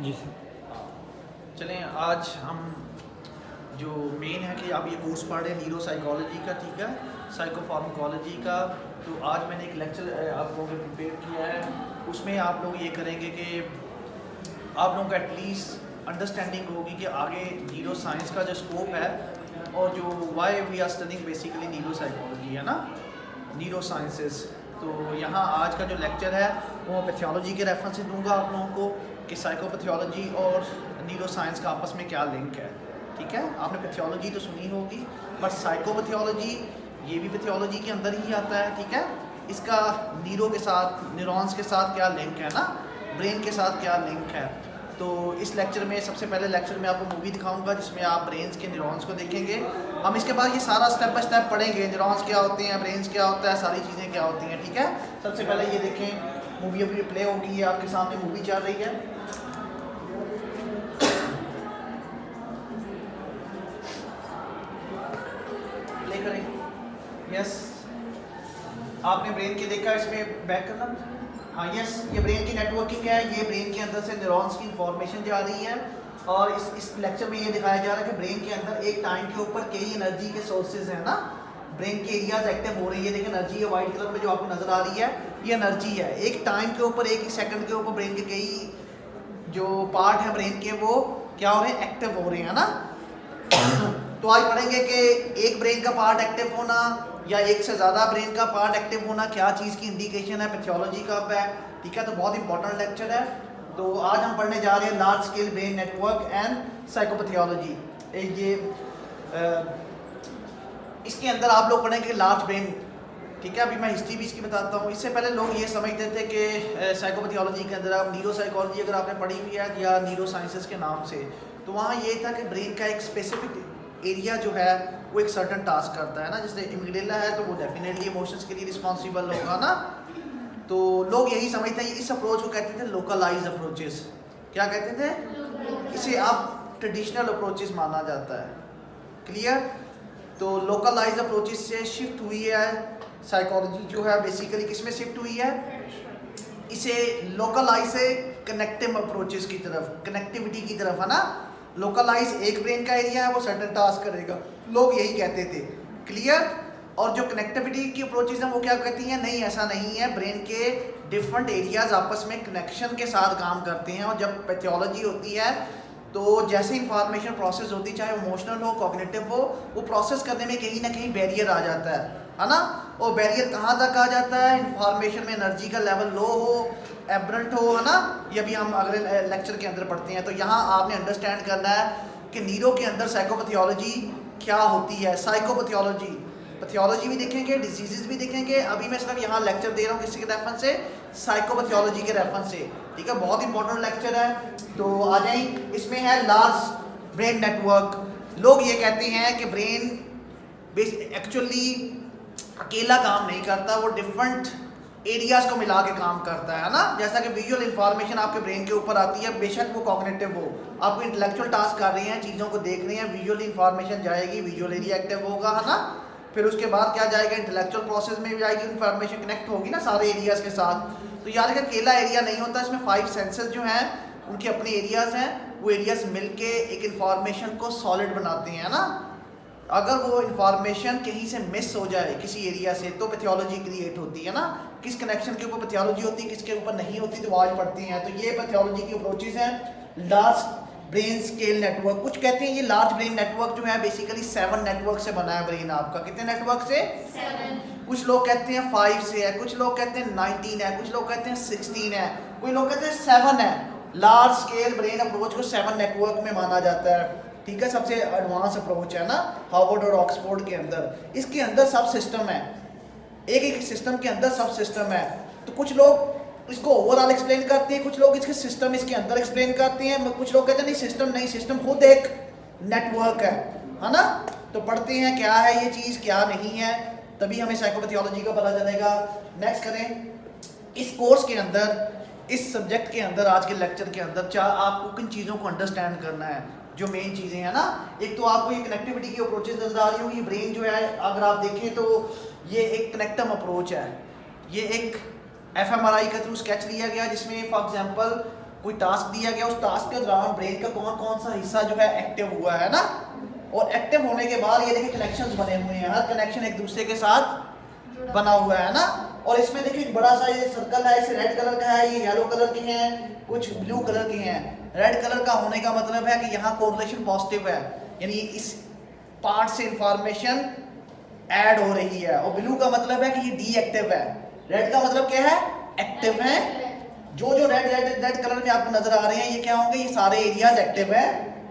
जी sir. चलें आज हम जो मेन है कि आप ये कोर्स पढ़ रहे हैं न्यूरो साइकोलॉजी का, ठीक है, साइकोफार्माकोलॉजी का। तो आज मैंने एक लेक्चर आप लोगों को प्रिपेयर किया है, उसमें आप लोग ये करेंगे कि आप लोगों को एटलीस्ट अंडरस्टैंडिंग होगी कि आगे न्यूरो साइंस का जो स्कोप है और जो why we are studying basically neuropsychology है ना, न्यूरो साइंसेस। तो यहाँ आज का जो लेक्चर है वो पैथोलॉजी के रेफरेंस से दूंगा आप लोगों को कि साइकोपैथोलॉजी और न्यूरो साइंस का आपस में क्या लिंक है, ठीक है। आपने पैथोलॉजी तो सुनी होगी, बट साइकोपैथोलॉजी ये भी पैथोलॉजी के अंदर ही आता है, ठीक है। इसका न्यूरो के साथ, न्यूरॉन्स के साथ क्या लिंक है ना, ब्रेन के साथ क्या लिंक है। तो इस लेक्चर में सबसे पहले लेक्चर में आपको मूवी दिखाऊंगा जिसमें आप ब्रेन्स के न्यूरॉन्स को देखेंगे। हम इसके बाद ये सारा स्टेप बाय स्टेप पढ़ेंगे, न्यूरॉन्स क्या होते हैं, ब्रेन्स क्या होता है, सारी चीज़ें क्या होती हैं, ठीक है। सबसे पहले ये देखें, मूवी अभी प्ले होगी, ये आपके सामने मूवी चल रही है। प्ले करें, यस। आपने ब्रेन के देखा, इसमें बैक करना, हाँ यस। ये ब्रेन की नेटवर्किंग है, ये ब्रेन के अंदर से न्यूरॉन्स की इंफॉर्मेशन जा रही है। और इस लेक्चर में ये दिखाया जा रहा है कि ब्रेन के अंदर एक टाइम के ऊपर कई एनर्जी के सोर्सेज हैं ना, ब्रेन के एरियाज एक्टिव हो रही है। देखिए एनर्जी है वाइट कलर में जो आपको नजर आ रही है, ये एनर्जी है। एक टाइम के ऊपर, एक ही सेकंड के ऊपर ब्रेन के कई जो पार्ट हैं ब्रेन के वो क्या हो रहे हैं, एक्टिव हो रहे हैं ना। तो आज पढ़ेंगे कि एक ब्रेन का पार्ट एक्टिव होना या एक से ज़्यादा ब्रेन का पार्ट एक्टिव होना क्या चीज़ की इंडिकेशन है, पैथोलॉजी कब है, ठीक है। तो बहुत इंपॉर्टेंट लेक्चर है। तो आज हम पढ़ने जा रहे हैं large scale brain network and psychopathology. ये इसके अंदर आप लोग पढ़ेंगे लार्ज ब्रेन, ठीक है। अभी मैं हिस्ट्री भी इसकी बताता हूँ। इससे पहले लोग ये समझते थे कि साइकोपैथोलॉजी के अंदर आप न्यूरो साइकोलॉजी अगर आपने पढ़ी हुई है या न्यूरो साइंसेस के नाम से, तो वहाँ ये था कि ब्रेन का एक स्पेसिफिक एरिया जो है वो एक सर्टन टास्क करता है ना। जैसे इमिग्रेला है तो वो डेफिनेटली इमोशंस के लिए रिस्पॉन्सिबल होगा ना। तो लोग यही समझते हैं, इस अप्रोच को कहते थे लोकलाइज अप्रोचेस। क्या कहते थे? इसे अब ट्रेडिशनल अप्रोचेस माना जाता है, क्लियर। तो लोकलाइज अप्रोचेस से शिफ्ट हुई है साइकोलॉजी जो है, बेसिकली किस में शिफ्ट हुई है, इसे लोकलाइज से कनेक्टिव अप्रोचेस की तरफ, कनेक्टिविटी की तरफ है ना। लोकलाइज एक ब्रेन का एरिया है, वो सर्टेन टास्क करेगा, लोग यही कहते थे, क्लियर। और जो कनेक्टिविटी की अप्रोचेस हैं वो क्या कहती हैं, नहीं ऐसा नहीं है, ब्रेन के डिफरेंट एरियाज आपस में कनेक्शन के साथ काम करते हैं। और जब पैथोलॉजी होती है तो जैसे इंफॉर्मेशन प्रोसेस होती है, चाहे इमोशनल हो, कॉग्निटिव हो, वो प्रोसेस करने में कहीं ना कहीं बैरियर आ जाता है ना। और बैरियर कहाँ तक आ जाता है, इंफॉर्मेशन में एनर्जी का लेवल लो हो, एब्रेंट हो, है ना। ये भी हम अगले लेक्चर के अंदर पढ़ते हैं। तो यहाँ आपने अंडरस्टैंड करना है कि न्यूरो के अंदर साइकोपैथोलॉजी क्या होती है, साइकोपैथोलॉजी, पैथोलॉजी भी देखेंगे, डिजीजेस भी देखेंगे। अभी मैं सिर्फ यहाँ लेक्चर दे रहा हूँ किसी के रेफरेंस से, साइकोपैथोलॉजी के रेफरेंस से, ठीक है। बहुत इंपॉर्टेंट लेक्चर है। तो आ जाए, इसमें है लार्ज ब्रेन नेटवर्क। लोग ये कहते हैं कि ब्रेन एक्चुअली अकेला काम नहीं करता, वो डिफरेंट एरियाज को मिला के काम करता है ना। जैसा कि विजुअल इंफॉर्मेशन आपके ब्रेन के ऊपर आती है, बेशक वो कॉग्निटिव हो, आप इंटेलेक्चुअल टास्क कर रहे हैं, चीज़ों को देख रहे हैं, विजुअल इंफॉर्मेशन जाएगी, विजुअल एरिया एक्टिव होगा, है ना। फिर उसके बाद क्या जाएगा, इंटेलेक्चुअल प्रोसेस में भी जाएगी, इंफॉर्मेशन कनेक्ट होगी ना सारे एरियाज के साथ। तो यार का अकेला एरिया नहीं होता, इसमें 5 सेंसेस जो हैं उनके अपने एरियाज हैं, वो एरियाज मिलके एक इंफॉर्मेशन को सॉलिड बनाते हैं ना। अगर वो इंफॉर्मेशन कहीं से मिस हो जाए किसी एरिया से तो पैथोलॉजी क्रिएट होती है ना। किस कनेक्शन के ऊपर पैथोलॉजी होती है, किसके ऊपर नहीं होती, तो आज पढ़ते हैं। तो ये पैथोलॉजी की अप्रोचेज हैं। लार्ज ब्रेन स्केल नेटवर्क, कुछ कहते हैं ये लार्ज ब्रेन नेटवर्क जो है बेसिकली 7 नेटवर्क से बना है ब्रेन आपका। कितने नेटवर्क से? 7। कुछ लोग कहते हैं 5 से है, कुछ लोग कहते हैं 19 है, कुछ लोग कहते हैं 16 है, कोई लोग कहते हैं 7 है। लार्ज स्केल ब्रेन अप्रोच को 7 नेटवर्क में माना जाता है, ठीक है। सबसे एडवांस अप्रोच है ना हार्वर्ड और ऑक्सफोर्ड के अंदर। इसके अंदर सब सिस्टम है, एक एक सिस्टम के अंदर सब सिस्टम है। तो कुछ लोग इसको ओवरऑल एक्सप्लेन करते हैं, कुछ लोग इसके सिस्टम इसके अंदर एक्सप्लेन करते हैं, कुछ लोग कहते हैं नहीं सिस्टम नहीं, सिस्टम खुद एक नेटवर्क है ना। तो पढ़ते हैं क्या है ये चीज़, क्या नहीं है, तभी हमें साइकोपैथोलॉजी का पता चलेगा। नेक्स्ट करें, इस कोर्स के अंदर, इस सब्जेक्ट के अंदर, आज के लेक्चर के अंदर आपको किन चीज़ों को अंडरस्टैंड करना है, जो मेन चीज़ें हैं ना। एक तो आपको ये कनेक्टिविटी की अप्रोचेस नजर आ रही होगी। ब्रेन जो है अगर आप देखें तो ये एक कनेक्टम अप्रोच है, ये एक fMRI का थ्रू स्केच लिया गया जिसमें फॉर एग्जांपल कोई टास्क दिया गया, उस टास्क के दौरान ब्रेन का कौन कौन सा हिस्सा जो है एक्टिव हुआ है ना, और एक्टिव होने के बाद ये देखिए कनेक्शंस बने हुए हैं, हर कनेक्शन एक दूसरे के साथ बना हुआ है ना। और इसमें देखिए एक बड़ा सा ये सर्कल है, इसे रेड कलर का है, ये येलो कलर के हैं, कुछ ब्लू कलर के हैं। रेड कलर का होने का मतलब है कि यहाँ कोरिलेशन पॉजिटिव है, यानी इस पार्ट से इंफॉर्मेशन ऐड हो रही है, और ब्लू का मतलब है कि ये डीएक्टिव है। रेड का मतलब क्या है, एक्टिव है। जो जो रेड कलर में आपको नजर आ रहे हैं ये क्या होंगे, ये सारे एरियाज एक्टिव है,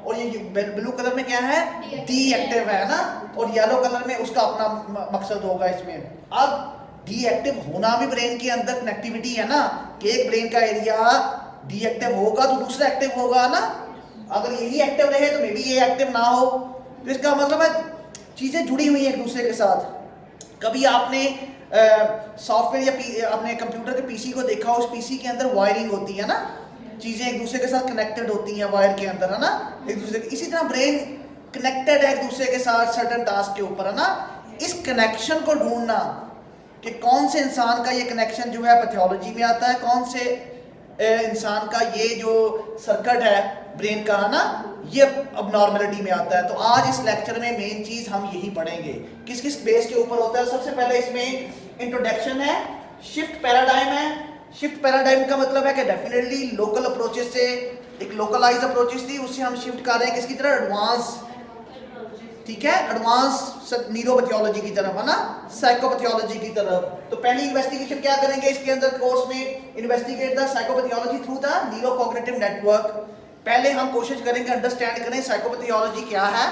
और ये ब्लू कलर में क्या है, डीएक्टिव है ना, और येलो कलर में उसका अपना मकसद होगा इसमें। अब डीएक्टिव होना भी ब्रेन के अंदर कनेक्टिविटी है ना, कि एक ब्रेन का एरिया डीएक्टिव होगा तो दूसरा एक्टिव होगा ना, अगर यही एक्टिव रहे तो मे बी ये एक्टिव ना हो, तो इसका मतलब है चीजें जुड़ी हुई हैं एक दूसरे के साथ। कभी आपने सॉफ्टवेयर या अपने कंप्यूटर के पीसी को देखा, उस पीसी के अंदर वायरिंग होती है ना, चीजें एक दूसरे के साथ कनेक्टेड होती हैं वायर के अंदर, है ना, एक दूसरे के। इसी तरह ब्रेन कनेक्टेड है एक दूसरे के साथ सर्टेन टास्क के ऊपर, है ना। इस कनेक्शन को ढूंढना कि कौन से इंसान का ये कनेक्शन जो है पैथोलॉजी में आता है, कौन से इंसान का ये जो सर्किट है ब्रेन का, है ना, ये अब नॉर्मलिटी में आता है। तो आज इस लेक्चर में मेन चीज हम यही पढ़ेंगे, किस किस बेस के ऊपर होता है। सबसे पहले इसमें इंट्रोडक्शन है, शिफ्ट पैराडाइम है। शिफ्ट पैराडाइम का मतलब है कि डेफिनेटली लोकल अप्रोचेस से, एक लोकलाइज अप्रोचेस थी, उससे हम शिफ्ट कर रहे हैं किसकी तरह, एडवांस, ठीक है, एडवांस न्यूरोपैथोलॉजी की तरफ, है ना, साइकोपैथोलॉजी की तरफ। तो पहली इन्वेस्टिगेशन क्या करेंगे इसके अंदर कोर्स में, investigate the psychopathology through the neurocognitive network. पहले हम कोशिश करेंगे अंडरस्टैंड करें साइकोपैथोलॉजी क्या है,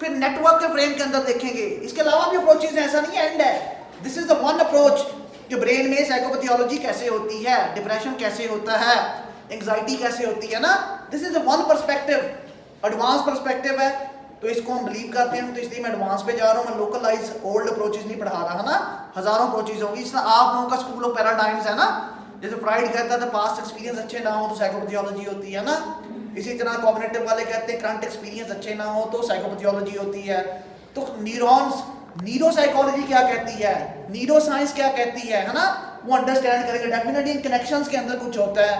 फिर नेटवर्क के फ्रेम के अंदर देखेंगे। इसके अलावा भी अप्रोचेस हैं, ऐसा नहीं एंड है, this is the one approach कि ब्रेन में साइकोपैथोलॉजी कैसे होती है, डिप्रेशन कैसे होता है, एंग्जाइटी कैसे होती है ना, this is the one perspective, advance perspective है। तो इसको हम बिलीव करते हैं, तो इसलिए मैं एडवांस पे जा रहा हूँ, मैं लोकलाइज ओल्ड अप्रोचेस नहीं पढ़ा रहा, है ना, हजारों अप्रोचेस होंगी। इस तरह आप लोगों का स्कूल ऑफ पैराडाइम्स है ना, जैसे फ्राइड कहता था पास्ट एक्सपीरियंस अच्छे ना हो तो साइकोपैथोलॉजी होती है ना, इसी तरह कॉग्निटिव वाले कहते हैं करंट एक्सपीरियंस अच्छे ना हो तो साइकोपैथोलॉजी होती है। तो न्यूरॉन्स, न्यूरोसाइकोलॉजी क्या कहती है, न्यूरोसाइंस क्या कहती है ना, वो अंडरस्टैंड करेंगे। डेफिनेटली इन कनेक्शंस के अंदर कुछ होता है,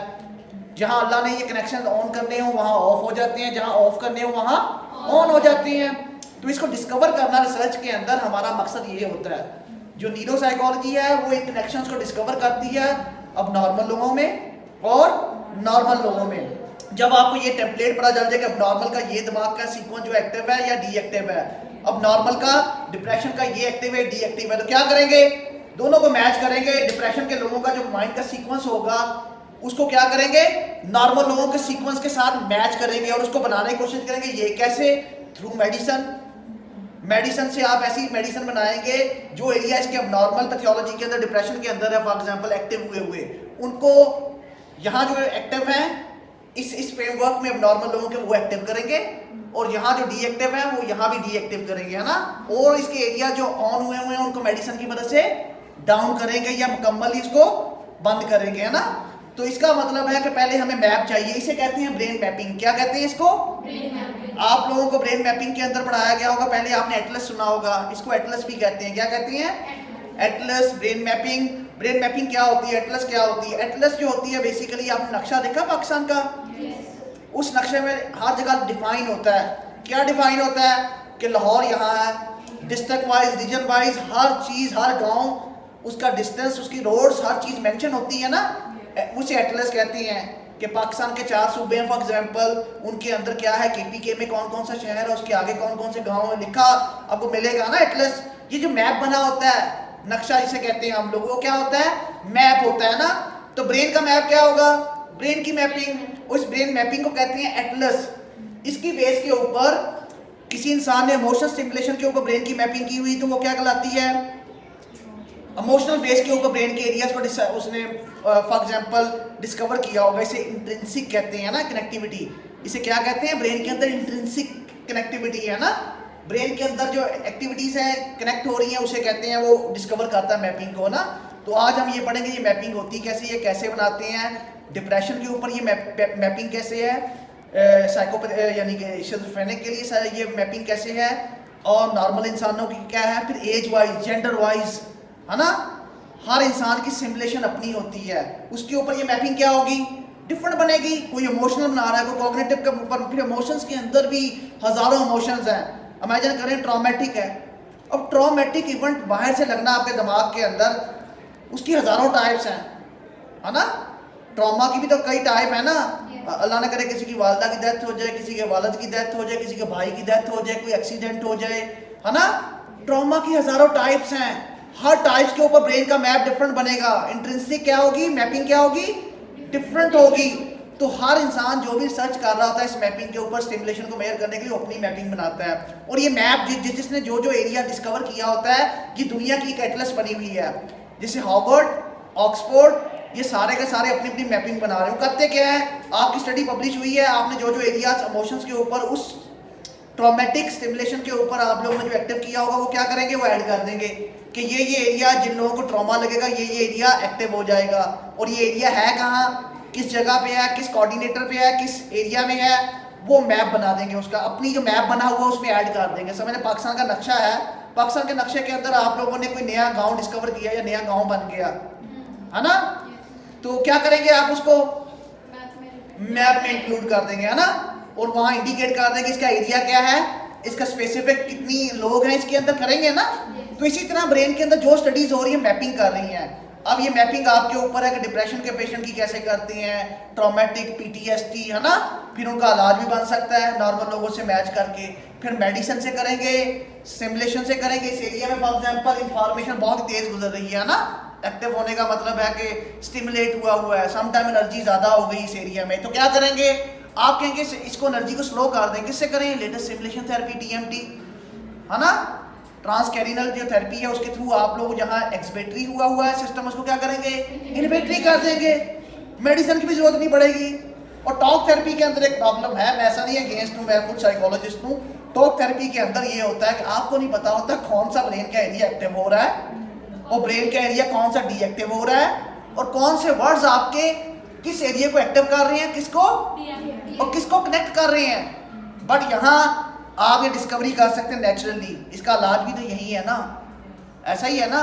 जहां अल्लाह ने ये कनेक्शन ऑन करने हो वहां ऑफ हो जाते हैं, जहां ऑफ करने हो वहां ऑन हो जाती हैं। तो इसको डिस्कवर करना रिसर्च के अंदर हमारा मकसद ये होता है। जो न्यूरोसाइकोलॉजी है वो इन कनेक्शंस को डिस्कवर करती है अब नॉर्मल लोगों में और नॉर्मल लोगों में। जब आपको ये टेम्पलेट पता चल जाए कि अब नॉर्मल का ये दिमाग का सीक्वेंस जो एक्टिव है या डीएक्टिव है, अब नॉर्मल का डिप्रेशन का ये एक्टिव है डीएक्टिव है, तो क्या करेंगे, दोनों को मैच करेंगे। डिप्रेशन के लोगों का जो माइंड का सीक्वेंस होगा उसको क्या करेंगे, नॉर्मल लोगों के सीक्वेंस के साथ मैच करेंगे और उसको बनाने की कोशिश करेंगे। ये कैसे, थ्रू मेडिसिन। मेडिसिन से आप ऐसी मेडिसिन बनाएंगे जो एरिया इसके अब नॉर्मल पैथोलॉजी के अंदर डिप्रेशन के अंदर है, फॉर एग्जांपल एक्टिव हुए उनको यहाँ जो एक्टिव हैं इस फ्रेमवर्क में अब नॉर्मल लोगों के वो एक्टिव करेंगे, और यहाँ जो डीएक्टिव है वो यहाँ भी डीएक्टिव करेंगे, है ना। और इसके एरिया जो ऑन हुए हैं उनको मेडिसिन की मदद से डाउन करेंगे या मुकम्मल इसको बंद करेंगे, है ना। तो इसका मतलब है कि पहले हमें मैप चाहिए, इसे कहते हैं ब्रेन मैपिंग। क्या कहते हैं इसको, आप लोगों को ब्रेन मैपिंग के अंदर पढ़ाया गया होगा, पहले आपने एटलस सुना होगा, इसको एटलस भी कहते हैं। क्या कहते हैं, Atlas, brain mapping. Brain mapping क्या होती है, एटलस क्या होती है। एटलस जो होती है बेसिकली, आपने नक्शा देखा पाकिस्तान का, उस नक्शे में हर जगह डिफाइन होता है। क्या डिफाइन होता है कि लाहौर यहाँ है, डिस्ट्रिक्ट वाइज, रीजन वाइज, हर चीज, हर गांव, उसका डिस्टेंस, उसकी रोड्स, हर चीज मेंशन होती है ना, उसे एटलस कहते हैं। कि पाकिस्तान के 4 सूबे हैं फॉर एग्जांपल, उनके अंदर क्या है, केपीके में कौन कौन सा शहर है, उसके आगे कौन कौन से गांव है, लिखा आपको मिलेगा ना एटलस। ये जो मैप बना होता है, नक्शा जिसे कहते हैं हम लोग, वो क्या होता है, मैप होता है ना। तो ब्रेन का मैप क्या होगा, ब्रेन की मैपिंग, उस ब्रेन मैपिंग को कहते हैं एटलस। इसकी बेस के ऊपर किसी इंसान ने इमोशनल स्टिमुलेशन के ऊपर ब्रेन की मैपिंग की हुई तो वो क्या कहलाती है, इमोशनल बेस के ऊपर ब्रेन के एरियाज को उसने फॉर एग्जांपल डिस्कवर किया होगा। इसे इंट्रिंसिक कहते हैं ना, कनेक्टिविटी। इसे क्या कहते हैं, ब्रेन के अंदर इंट्रिंसिक कनेक्टिविटी है ना, ब्रेन के अंदर जो एक्टिविटीज हैं कनेक्ट हो रही हैं उसे कहते हैं, वो डिस्कवर करता है मैपिंग को ना। तो आज हम ये पढ़ेंगे ये मैपिंग होती कैसे है, कैसे बनाते हैं। डिप्रेशन के ऊपर ये मैपिंग कैसे है, साइकोपैथ यानी कि शिज़ोफ्रेनिक के लिए ये मैपिंग कैसे है, और नॉर्मल इंसानों की क्या है, फिर एज वाइज, जेंडर वाइज, है ना। हर इंसान की सिमुलेशन अपनी होती है, उसके ऊपर ये मैपिंग क्या होगी, डिफरेंट बनेगी। कोई इमोशनल बना रहा है, कोई कॉग्निटिव के ऊपर, फिर इमोशंस के अंदर भी हजारों इमोशंस हैं। इमेजिन करें ट्रॉमेटिक है, अब ट्रॉमेटिक इवेंट बाहर से लगना आपके दिमाग के अंदर, उसकी हजारों टाइप्स हैं, है ना। ट्रॉमा की भी तो कई टाइप है ना। अल्लाह न करे किसी की वालदा की डेथ हो जाए, किसी के वालिद की डेथ हो जाए, किसी के भाई की डेथ हो जाए, कोई एक्सीडेंट हो जाए, है ना। ट्रॉमा की हजारों टाइप्स हैं, हर टाइप्स के ऊपर ब्रेन का मैप डिफरेंट बनेगा। इंट्रिंसिक क्या होगी, मैपिंग क्या होगी, डिफरेंट होगी। तो हर इंसान जो भी रिसर्च कर रहा होता है इस मैपिंग के ऊपर, स्टिमुलेशन को मेजर करने के लिए अपनी मैपिंग बनाता है। और ये मैप जिसने जो जो एरिया डिस्कवर किया होता है, ये दुनिया की एक एटलस बनी हुई है। जैसे हार्वर्ड, ऑक्सफोर्ड, ये सारे के सारे अपनी अपनी मैपिंग बना रहे हो। करते क्या है, आपकी स्टडी पब्लिश हुई है, आपने जो जो एरियाज इमोशंस के ऊपर, उस ट्रॉमेटिक स्टिमुलेशन के ऊपर आप लोगों ने जो एक्टिव किया होगा, वो क्या करेंगे, वो ऐड कर देंगे कि ये एरिया जिन लोगों को ट्रॉमा लगेगा, ये एरिया एक्टिव हो जाएगा। और ये एरिया है कहाँ, किस जगह पे है, किस कोऑर्डिनेटर पे है, किस एरिया में है, वो मैप बना देंगे उसका। अपनी जो मैप बना हुआ उसमें ऐड कर देंगे। समझे, पाकिस्तान का नक्शा है, पाकिस्तान के नक्शे के अंदर आप लोगों ने कोई नया गांव डिस्कवर किया या नया गांव बन गया, है ना, तो क्या करेंगे आप उसको मैप में इंक्लूड कर देंगे, है ना। और वहां इंडिकेट कर देंगे इसका एरिया क्या है, इसका स्पेसिफिक कितनी लोग हैं इसके अंदर, करेंगे ना। तो इसी तरह ब्रेन के अंदर जो स्टडीज हो रही है मैपिंग कर रही हैं। अब ये मैपिंग आपके ऊपर है कि डिप्रेशन के पेशेंट की कैसे करती हैं, ट्रॉमेटिक, पीटीएसडी, है ना। फिर उनका इलाज भी बन सकता है नॉर्मल लोगों से मैच करके। फिर मेडिसिन से करेंगे, सिमुलेशन से करेंगे। इस एरिया में फॉर एग्जांपल इंफॉर्मेशन बहुत तेज गुजर रही है ना। एक्टिव होने का मतलब है कि स्टिमुलेट हुआ है, सम टाइम एनर्जी ज़्यादा हो गई इस एरिया में, तो क्या करेंगे आप, कहेंगे इसको एनर्जी को स्लो कर दें। किससे करें, लेटेस्ट स्टिमुलेशन थेरेपी, टीएमटी, है ना। ट्रांसकैरिनल जो थेरेपी है उसके थ्रू आप लोग जहाँ एक्सबेटरी हुआ है सिस्टम, उसको क्या करेंगे, इनहिबिटरी कर देंगे। मेडिसिन की भी जरूरत नहीं पड़ेगी। और टॉक थेरेपी के अंदर एक प्रॉब्लम है, मैं ऐसा नहीं है अगेंस्ट हूँ, मैं खुद साइकोलॉजिस्ट हूँ। टॉक थेरेपी के अंदर ये होता है कि आपको नहीं पता होता कौन सा ब्रेन का एरिया एक्टिव हो रहा है और ब्रेन का एरिया कौन सा डीएक्टिव हो रहा है, और कौन से वर्ड्स आपके किस एरिया को एक्टिव कर रहे हैं, किसको और किसको कनेक्ट कर रहे हैं। बट यहाँ आप ये डिस्कवरी कर सकते हैं नेचुरली। इसका इलाज भी तो यही है ना, ऐसा ही है ना।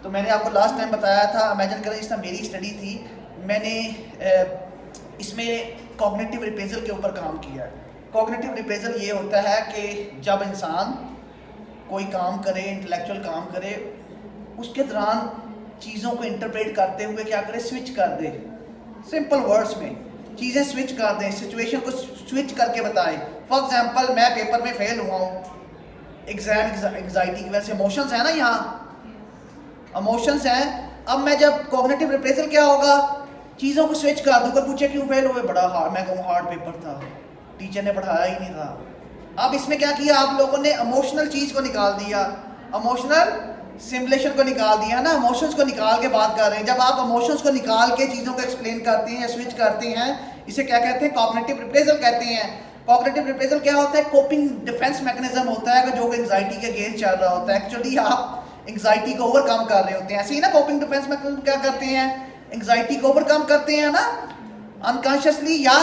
तो मैंने आपको लास्ट टाइम बताया था, इमेजिन करें इस तरह मेरी स्टडी थी, मैंने इसमें कॉग्निटिव रिप्रेजल के ऊपर काम किया है। कॉग्निटिव रिप्रेजल ये होता है कि जब इंसान कोई काम करे, इंटेलेक्चुअल काम करे, उसके दौरान चीज़ों को इंटरप्रेट करते हुए क्या करे, स्विच कर दे। सिंपल वर्ड्स में चीज़ें स्विच कर दें, सिचुएशन को स्विच करके बताएं। फॉर एग्जांपल मैं पेपर में फेल हुआ हूँ, एग्जाम एंग्जाइटी की वजह से, इमोशंस है ना, यहाँ इमोशंस हैं। अब मैं जब कॉग्निटिव रिप्रेजल क्या होगा, चीज़ों को स्विच कर दूँ। कोई पूछे क्यों फेल हुए, बड़ा हार्ड, मैं कहूँ हार्ड पेपर था, टीचर ने पढ़ाया ही नहीं था। अब इसमें क्या किया आप लोगों ने, इमोशनल चीज़ को निकाल दिया, इमोशनल सिमुलेशन को निकाल दिया ना, इमोशंस को निकाल के बात कर रहे हैं। जब आप इमोशंस को निकाल के चीज़ों को एक्सप्लेन करते हैं या स्विच करते हैं, इसे क्या कहते हैं, कॉग्निटिव रिप्रेजल कहते हैं। कॉग्निटिव रिप्रेजल क्या होता है, कोपिंग डिफेंस मैकेनिज्म होता है जो एंग्जाइटी के अगेंस्ट चल रहा होता है। एक्चुअली आप एंग्जाइटी को ओवरकम कर रहे होते हैं, ऐसे ही ना। कोपिंग डिफेंस मैकेनिज्म क्या करते हैं, एंग्जाइटी को ओवरकम करते हैं ना, अनकॉन्शियसली या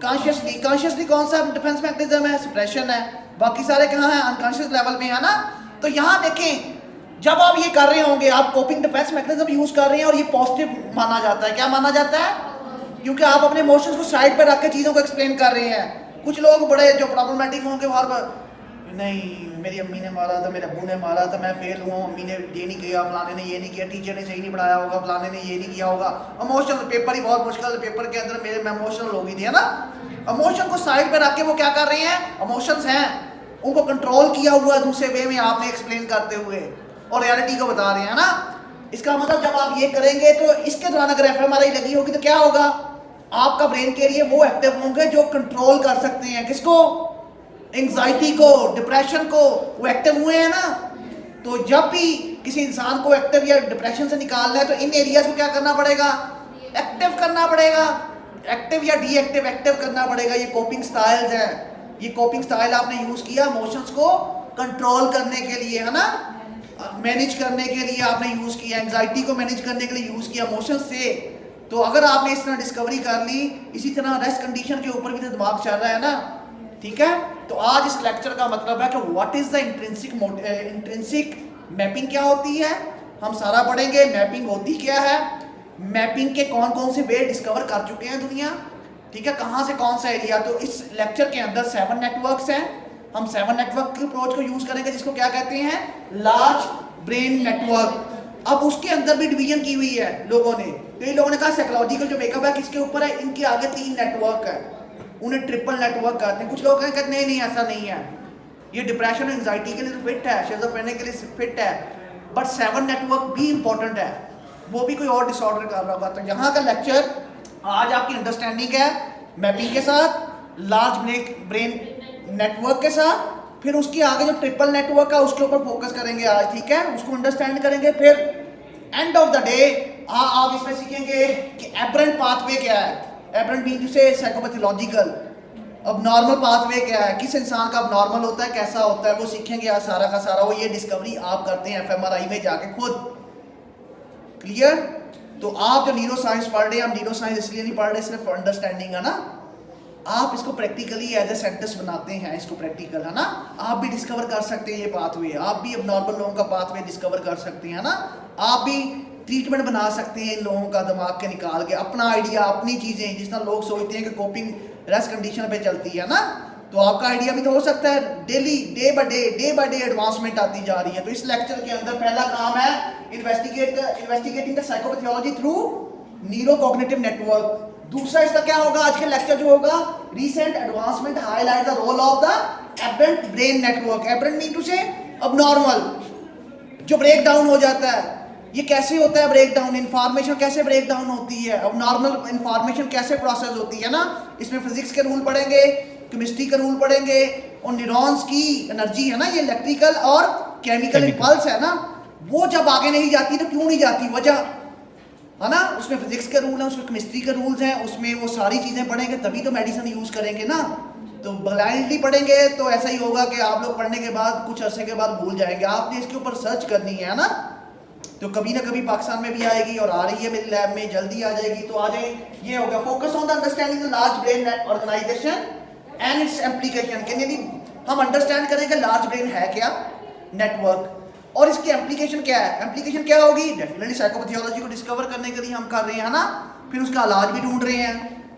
कॉन्शियसली। कॉन्शियसली कौन सा डिफेंस मैकेनिज्म है, सप्रेशन है। बाकी सारे कहाँ हैं, अनकॉन्शियस लेवल में, है ना। तो यहाँ देखें, जब आप ये कर रहे होंगे, आप कोपिंग डिफेंस मैकेनिज्म यूज कर रहे हैं और ये पॉजिटिव माना जाता है। क्या माना जाता है, क्योंकि आप अपने इमोशंस को साइड पे रख के चीज़ों को एक्सप्लेन कर रहे हैं। कुछ लोग बड़े जो प्रॉब्लमेटिक होंगे, बार बार नहीं मेरी अम्मी ने मारा था, मेरे अब्बू ने मारा था, मैं फेल हुआ, अम्मी ने ये नहीं किया, फलाने ने ये नहीं किया, टीचर ने सही नहीं पढ़ाया होगा, फलाने ने ये नहीं किया होगा। इमोशनल, पेपर ही बहुत मुश्किल, पेपर के अंदर मैं इमोशनल हो गई थी, है ना। इमोशन को साइड पे रख के वो क्या कर रहे हैं, इमोशंस हैं उनको कंट्रोल किया हुआ दूसरे वे में आपने एक्सप्लेन करते हुए और रियलिटी को बता रहे हैं ना। इसका मतलब जब आप ये करेंगे तो इसके दौरान अगर एफएमआरआई लगी होगी तो क्या होगा, आपका ब्रेन के एरिया वो एक्टिव होंगे जो कंट्रोल कर सकते हैं किसको, एंग्जाइटी को, डिप्रेशन को, वो एक्टिव हुए हैं ना। तो जब भी किसी इंसान को एक्टिव या डिप्रेशन से निकालना है तो इन एरियाज को क्या करना पड़ेगा, एक्टिव करना पड़ेगा, एक्टिव या डीएक्टिव, एक्टिव करना पड़ेगा। ये कोपिंग स्टाइल्स हैं, ये कोपिंग स्टाइल आपने यूज किया इमोशंस को कंट्रोल करने के लिए, है ना, मैनेज करने के लिए आपने यूज किया, एंग्जाइटी को मैनेज करने के लिए यूज किया इमोशंस से। तो अगर आपने इस तरह डिस्कवरी कर ली, इसी तरह रेस्ट कंडीशन के ऊपर भी तो दिमाग चल रहा है ना, ठीक है। तो आज इस लेक्चर का मतलब है कि what is the intrinsic mapping क्या होती है, हम सारा पढ़ेंगे। मैपिंग होती क्या है, मैपिंग के कौन कौन से वे डिस्कवर कर चुके हैं दुनिया, ठीक है, कहाँ से कौन सा एरिया। तो इस लेक्चर के अंदर 7 नेटवर्क्स हैं, हम 7 नेटवर्क के अप्रोच को यूज करेंगे जिसको क्या कहते हैं, लार्ज ब्रेन नेटवर्क। अब उसके अंदर भी डिवीजन की हुई है लोगों ने, तो इन लोगों ने कहा साइकोलॉजिकल जो मेकअप है किसके ऊपर है, इनके आगे 3 नेटवर्क है, उन्हें ट्रिपल नेटवर्क कहते हैं। कुछ लोग कहते नहीं नहीं ऐसा नहीं है, ये डिप्रेशन एंजाइटी के लिए तो फिट है, शिज़ोफ्रेनिया के लिए फिट है, बट 7 नेटवर्क भी इंपॉर्टेंट है, वो भी कोई और डिसऑर्डर कर रहा होगा। तो यहाँ का लेक्चर आज आपकी अंडरस्टैंडिंग है मैपिंग के साथ, लार्ज ब्रेन नेटवर्क के साथ, फिर उसके आगे जो ट्रिपल नेटवर्क है उसके ऊपर फोकस करेंगे आज, ठीक है, उसको अंडरस्टैंड करेंगे। फिर एंड ऑफ द डे आप इसमें सीखेंगे कि एबरेंट पाथवे क्या है, एबरेंट मीन टू से साइकोपैथोलॉजिकल, अब नॉर्मल पाथवे क्या है, किस इंसान का अब नॉर्मल होता है, कैसा होता है, वो सीखेंगे आज सारा का सारा। वो ये डिस्कवरी आप करते हैं एफएमआरआई में जाके खुद, क्लियर। तो आप जो न्यूरो साइंस पढ़ रहे हैं, हम न्यूरो साइंस इसलिए नहीं पढ़ रहे सिर्फ अंडरस्टैंडिंग है ना, आप इसको प्रैक्टिकली एज ए सेंटेंस बनाते हैं, इसको प्रैक्टिकल है ना, आप भी डिस्कवर कर सकते हैं ये पाथवे, आप भी अब नॉर्मल लोगों का पाथवे डिस्कवर कर सकते हैं ना, आप भी ट्रीटमेंट बना सकते हैं इन लोगों का दिमाग के निकाल के, अपना आइडिया, अपनी चीज़ें, जिस तरह लोग सोचते हैं कि कोपिंग रेस्ट कंडीशन पे चलती है ना, तो आपका आइडिया भी तो हो सकता है। Daily day by day advancement आती जा रही है। तो इस लेक्चर के अंदर पहला काम है investigating the psychopathology through neurocognitive network. दूसरा इसका क्या होगा, आज के लेक्चर जो होगा, recent advancement highlight the role of the aberrant brain network. Aberrant mean to say abnormal, जो ब्रेक डाउन हो जाता है, ये कैसे होता है ब्रेक डाउन, इंफॉर्मेशन कैसे ब्रेक डाउन होती है, अब नॉर्मल इंफॉर्मेशन कैसे प्रोसेस होती है ना, इसमें फिजिक्स के रूल पढ़ेंगे, केमिस्ट्री के रूल पढ़ेंगे, और न्यूरॉन्स की एनर्जी है ना, ये इलेक्ट्रिकल और केमिकल इंपल्स है ना, वो जब आगे नहीं जाती तो क्यों नहीं जाती, वजह है ना, उसमें फिजिक्स के रूल हैं, उसमें केमिस्ट्री के रूल्स हैं, उसमें वो सारी चीज़ें पढ़ेंगे तभी तो मेडिसिन यूज़ करेंगे ना। तो ब्लाइंडली पढ़ेंगे तो ऐसा ही होगा कि आप लोग पढ़ने के बाद कुछ अरसे के बाद भूल जाएंगे। आपने इसके ऊपर सर्च करनी है ना, तो कभी ना कभी पाकिस्तान में भी आएगी, और आ रही है मेरी लैब में, जल्दी आ जाएगी। तो आ जाए, ये हो गया focus on the understanding the large brain organisation and its application. यानी हम अंडरस्टैंड करें कि लार्ज ब्रेन है क्या, नेटवर्क, और इसकी एप्लीकेशन क्या है। एप्लीकेशन क्या होगी, डेफिनेटली साइकोपैथोलॉजी को डिस्कवर करने के लिए हम कर रहे हैं ना, फिर उसका इलाज भी ढूंढ रहे हैं,